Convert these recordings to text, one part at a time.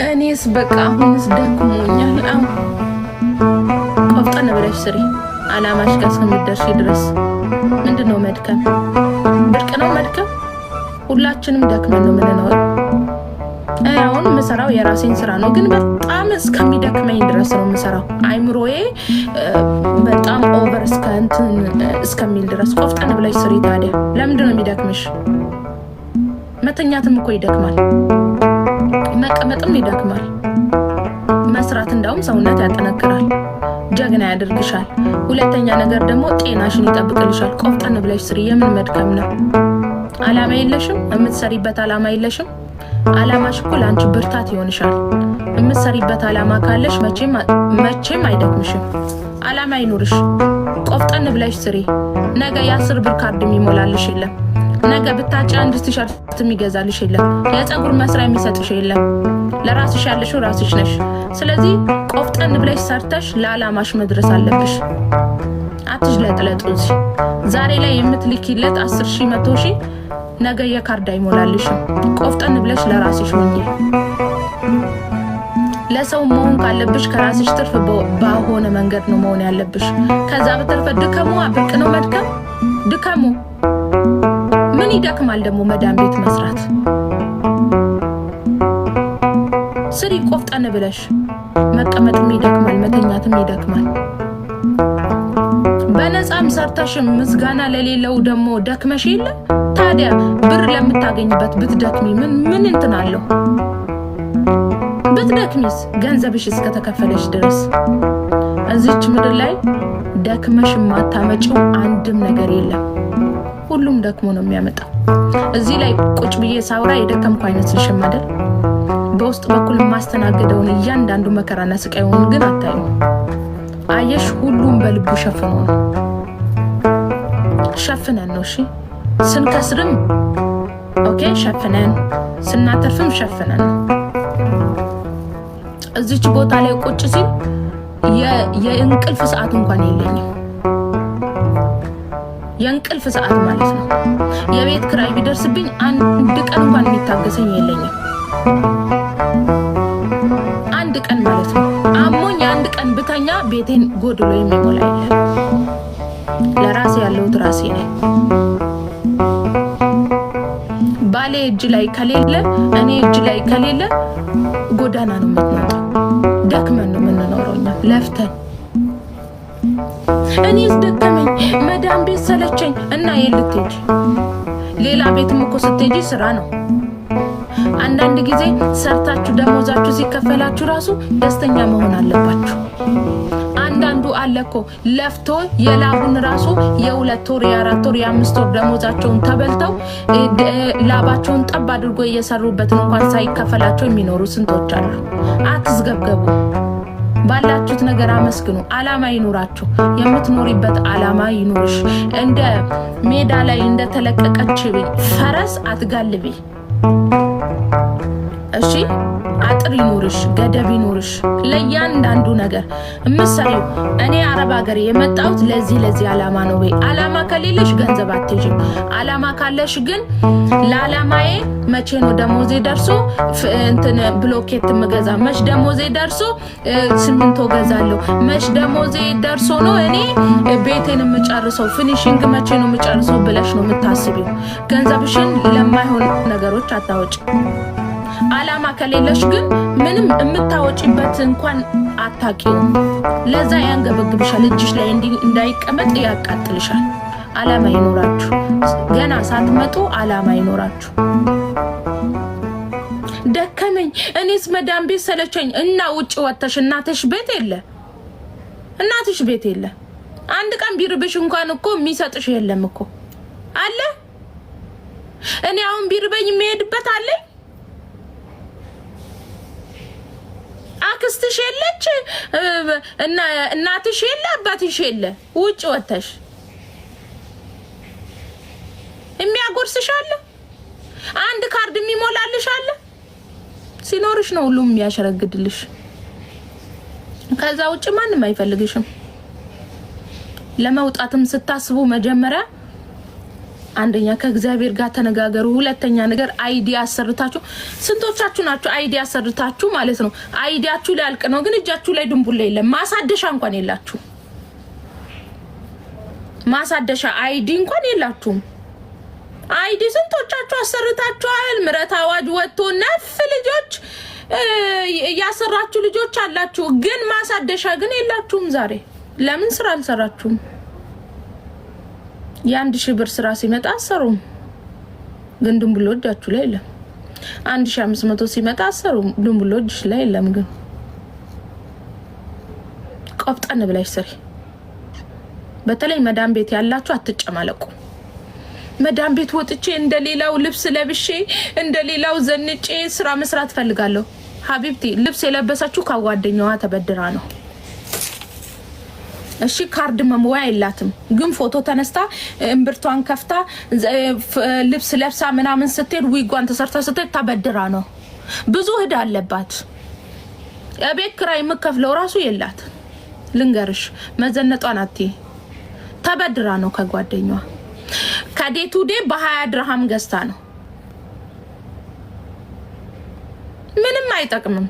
እኔስ በቃ አሁንስ ደክሞኛል። ቆፍጠን ብለሽ ስሪ አላማሽ ጋር እስከምትደርሺ ድረስ። ምንድነው መድከም? ብርቅ ነው መድከም? ሁላችንም ደክመን ነው የምንኖረው። አሁን የምሰራው የራሴን ስራ ነው፣ ግን በጣም እስከሚደክመኝ ድረስ ነው የምሰራው። አይምሮዬ በጣም ኦቨር እስከሚል ድረስ። ቆፍጠን ብለሽ ስሪ። ታዲያ ለምንድን ነው የሚደክምሽ? መተኛትም እኮ ይደክማል፣ መቀመጥም ይደክማል። መስራት እንዳውም ሰውነት ያጠነክራል፣ ጀግና ያደርግሻል። ሁለተኛ ነገር ደግሞ ጤናሽን ይጠብቅልሻል። ቆፍጠን ብለሽ ስሪ። የምን መድከም ነው? አላማ የለሽም? የምትሰሪበት አላማ የለሽም? አላማሽ እኮ ለአንቺ ብርታት ይሆንሻል። የምትሰሪበት አላማ ካለሽ መቼም አይደክምሽም። አላማ ይኑርሽ። ቆፍጠን ብለሽ ስሪ። ነገ የ10 ብር ካርድ የሚሞላልሽ የለም። ነገ ብታጭ አንድ ቲሸርት የሚገዛልሽ የለም። የፀጉር መስሪያ የሚሰጥሽ የለም። ለራስሽ ያለሽው ራስሽ ነሽ። ስለዚህ ቆፍጠን ብለሽ ሰርተሽ ለአላማሽ መድረስ አለብሽ። አትሽለጥለጡ። ዛሬ ላይ የምትልኪለት 10,000 100,000 ነገ የካርድ አይሞላልሽም። ቆፍጠን ብለሽ ለራስሽ ሁኚ። ለሰው መሆን ካለብሽ ከራስሽ ትርፍ ባሆነ መንገድ ነው መሆን ያለብሽ። ከዛ በተረፈ ድከሙ። ብርቅ ነው መድከም? ድከሙ። ምን ይደክማል ደግሞ መዳም ቤት መስራት? ስሪ ቆፍጠን ብለሽ። መቀመጥም ይደክማል፣ መተኛትም ይደክማል። በነፃም ሰርተሽ ምስጋና ለሌለው ደግሞ ደክመሽ የለ? ታዲያ ብር ለምታገኝበት ብትደክሚ ምን እንትን አለው? ብትደክሚስ ገንዘብሽ እስከተከፈለሽ ድረስ። እዚች ምድር ላይ ደክመሽ የማታመጪው አንድም ነገር የለም። ሁሉም ደክሞ ነው የሚያመጣው። እዚህ ላይ ቁጭ ብዬ ሳውራ የደከምኩ አይመስልሽም አይደል? በውስጥ በኩል ማስተናገደውን እያንዳንዱ መከራና ስቃዩን ግን አታዩ። አየሽ፣ ሁሉም በልቡ ሸፍኖ ነው። ሸፍነን ነው። እሺ፣ ስንከስርም ኦኬ ሸፍነን፣ ስናተርፍም ሸፍነን ነው። እዚች ቦታ ላይ ቁጭ ሲል የእንቅልፍ ሰዓት እንኳን የለኝም። የእንቅልፍ ሰዓት ማለት ነው። የቤት ክራይ ቢደርስብኝ አንድ ቀን እንኳን የሚታገሰኝ የለኝም። አንድ ቀን ማለት ነው። አሞኝ አንድ ቀን ብተኛ ቤቴን ጎድሎ የሚሞላ የለም። ለራሴ ያለሁት ራሴ ነኝ። ባሌ እጅ ላይ ከሌለ፣ እኔ እጅ ላይ ከሌለ ጎዳና ነው የምትኖረው። ደክመን ነው የምንኖረው እኛ ለፍተን። እኔስ ደከመኝ፣ መዳም ቤት ሰለቸኝ እና የልትሄጂ ሌላ ቤትም እኮ ስትሄጂ ስራ ነው። አንዳንድ ጊዜ ሰርታችሁ ደሞዛችሁ ሲከፈላችሁ ራሱ ደስተኛ መሆን አለባችሁ። አንዳንዱ አለኮ ለፍቶ የላቡን ራሱ የ2 ወር የ4 ወር የ5 ወር ደሞዛቸውን ተበልተው ላባቸውን ጠብ አድርጎ እየሰሩበትን እንኳን ሳይከፈላቸው የሚኖሩ ስንቶች አሉ። አትስገብገቡ። ባላችሁት ነገር አመስግኑ። አላማ ይኑራችሁ። የምትኖሪበት አላማ ይኑርሽ። እንደ ሜዳ ላይ እንደተለቀቀች ፈረስ አትጋልቢ። እሺ፣ አጥር ይኑርሽ፣ ገደብ ይኑርሽ ለእያንዳንዱ ነገር እምትሰሪው። እኔ አረብ ሀገር የመጣሁት ለዚህ አላማ ነው። ወይ አላማ ከሌለሽ ገንዘብ አትይዥም። አላማ ካለሽ ግን ለአላማዬ መቼ ነው ደሞዜ ደርሶ እንትን ብሎኬት ምገዛ? መች ደሞዜ ደርሶ ሲሚንቶ ገዛለሁ? መች ደሞዜ ደርሶ ነው እኔ ቤቴን የምጨርሰው? ፊኒሺንግ መቼ ነው የምጨርሰው ብለሽ ነው የምታስቢው። ገንዘብሽን ለማይሆን ነገሮች አታወጪ። አላማ ከሌለሽ ግን ምንም የምታወጪበት እንኳን አታቂውም። ለዛ ያንገበግብሻል። እጅሽ ላይ እንዳይቀመጥ ያቃጥልሻል። አላማ ይኖራችሁ። ገና ሳትመጡ አላማ ይኖራችሁ። ደከመኝ፣ እኔስ መዳም ቤት ሰለቸኝ እና ውጭ ወጥተሽ እናትሽ ቤት የለ። አንድ ቀን ቢርብሽ እንኳን እኮ የሚሰጥሽ የለም እኮ አለ። እኔ አሁን ቢርበኝ የሚሄድበት አለኝ። አክስትሽ የለች እና እናትሽ የለ አባትሽ የለ። ውጭ ወጥተሽ የሚያጎርስሽ አለ። አንድ ካርድ የሚሞላልሽ አለ። ሲኖርሽ ነው ሁሉም የሚያሸረግድልሽ። ከዛ ውጭ ማንም አይፈልግሽም። ለመውጣትም ስታስቡ መጀመሪያ አንደኛ ከእግዚአብሔር ጋር ተነጋገሩ። ሁለተኛ ነገር አይዲያ አሰርታችሁ ስንቶቻችሁ ናችሁ አይዲያ አሰርታችሁ ማለት ነው አይዲያችሁ ላይ አልቅ ነው ግን እጃችሁ ላይ ድንቡላ የለም ማሳደሻ እንኳን የላችሁ ማሳደሻ አይዲ እንኳን የላችሁም አይዲ ስንቶቻችሁ አሰርታችኋል ምረት አዋጅ ወጥቶ ነፍ ልጆች ያሰራችሁ ልጆች አላችሁ ግን ማሳደሻ ግን የላችሁም ዛሬ ለምን ስራ አልሰራችሁም የ1000 ብር ስራ ሲመጣ አሰሩም ግን ድንቡሎ እጃችሁ ላይ የለም 1500 ሲመጣ አሰሩም ድንቡሎ እጅሽ ላይ የለም ግን ቆፍጠን ብለሽ ስሪ በተለይ መዳም ቤት ያላችሁ አትጨማለቁ መዳም ቤት ወጥቼ እንደሌላው ልብስ ለብሼ እንደሌላው ዘንጬ ስራ መስራት ፈልጋለሁ ሀቢብቲ ልብስ የለበሰችው ከጓደኛዋ ተበድራ ነው እሺ ካርድ መሙያ የላትም ግን ፎቶ ተነስታ እምብርቷን ከፍታ ልብስ ለብሳ ምናምን ስትሄድ ዊጓን ተሰርታ ስትሄድ ተበድራ ነው ብዙ እዳ አለባት የቤት ኪራይ የምከፍለው ራሱ የላት ልንገርሽ መዘነጧን አትይ ተበድራ ነው ከጓደኛዋ ከዴቱ ዴ በ20 ድርሃም ገዝታ ነው ምንም አይጠቅምም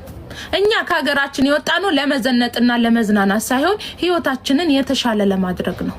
እኛ ከሀገራችን የወጣ ነው ለመዘነጥና ለመዝናናት ሳይሆን ህይወታችንን የተሻለ ለማድረግ ነው